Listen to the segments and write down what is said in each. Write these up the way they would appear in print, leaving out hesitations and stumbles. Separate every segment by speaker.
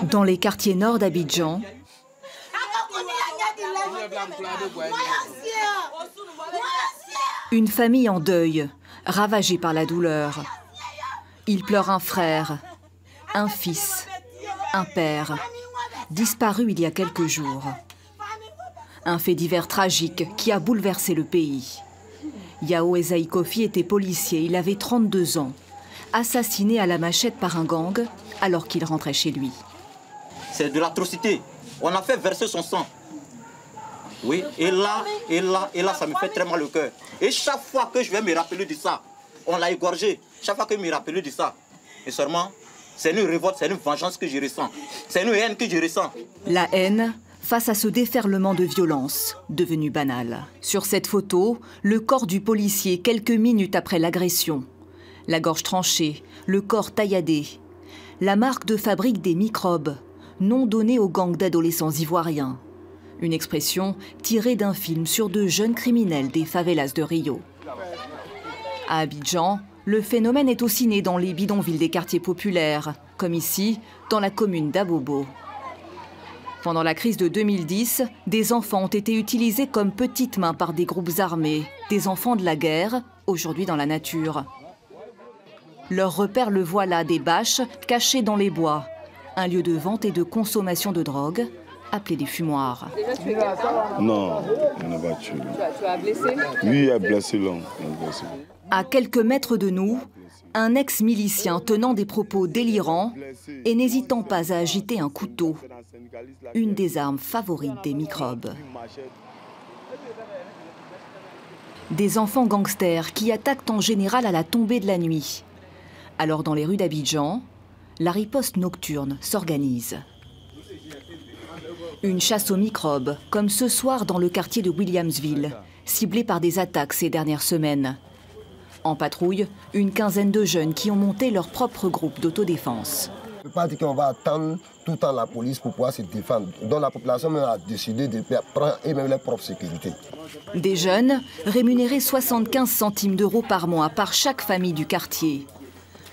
Speaker 1: Dans les quartiers nord d'Abidjan, une famille en deuil, ravagée par la douleur. Il pleure un frère, un fils, un père, disparu il y a quelques jours. Un fait divers tragique qui a bouleversé le pays. Yao Ezaï Kofi était policier, il avait 32 ans, assassiné à la machette par un gang alors qu'il rentrait chez lui.
Speaker 2: C'est de l'atrocité. On a fait verser son sang. Oui, et là, ça me fait très mal au cœur. Et chaque fois que je vais me rappeler de ça, on l'a égorgé. Chaque fois que je me rappelle de ça, et seulement, c'est une révolte, c'est une vengeance que je ressens. C'est une haine que je ressens.
Speaker 1: La haine face à ce déferlement de violence devenu banal. Sur cette photo, le corps du policier quelques minutes après l'agression. La gorge tranchée, le corps tailladé. La marque de fabrique des microbes, nom donné au gang d'adolescents ivoiriens. Une expression tirée d'un film sur deux jeunes criminels des favelas de Rio. À Abidjan, le phénomène est aussi né dans les bidonvilles des quartiers populaires, comme ici, dans la commune d'Abobo. Pendant la crise de 2010, des enfants ont été utilisés comme petites mains par des groupes armés, des enfants de la guerre, aujourd'hui dans la nature. Leur repère le voilà, des bâches cachées dans les bois, un lieu de vente et de consommation de drogue, appelé des fumoirs.
Speaker 3: Non, il n'a pas tué.
Speaker 4: Tu as blessé?
Speaker 3: Oui, il a blessé l'homme.
Speaker 1: À quelques mètres de nous, un ex-milicien tenant des propos délirants et n'hésitant pas à agiter un couteau, une des armes favorites des microbes. Des enfants gangsters qui attaquent en général à la tombée de la nuit. Alors dans les rues d'Abidjan, la riposte nocturne s'organise. Une chasse aux microbes, comme ce soir dans le quartier de Williamsville, ciblé par des attaques ces dernières semaines. En patrouille, une quinzaine de jeunes qui ont monté leur propre groupe d'autodéfense.
Speaker 5: Je ne peux pas dire qu'on va attendre tout le temps la police pour pouvoir se défendre. Donc la population même a décidé de prendre eux-mêmes leur propre sécurité.
Speaker 1: Des jeunes rémunérés 75 centimes d'euros par mois par chaque famille du quartier.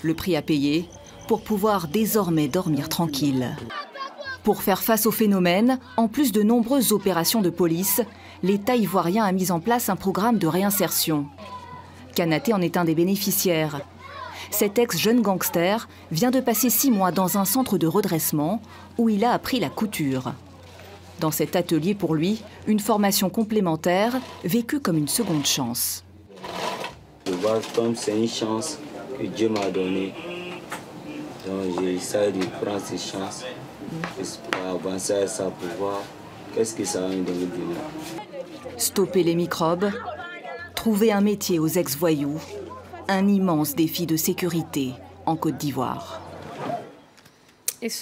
Speaker 1: Le prix à payer pour pouvoir désormais dormir tranquille. Pour faire face au phénomène, en plus de nombreuses opérations de police, l'État ivoirien a mis en place un programme de réinsertion. Kanaté en est un des bénéficiaires. Cet ex-jeune gangster vient de passer 6 mois dans un centre de redressement où il a appris la couture. Dans cet atelier, pour lui, une formation complémentaire vécue comme une seconde chance.
Speaker 6: Je vois comme c'est une chance que Dieu m'a donnée. Donc j'essaie de prendre ces chances pour avancer à ça, pour voir qu'est-ce que ça va me donner demain.
Speaker 1: Stopper les microbes, trouver un métier aux ex-voyous, un immense défi de sécurité en Côte d'Ivoire.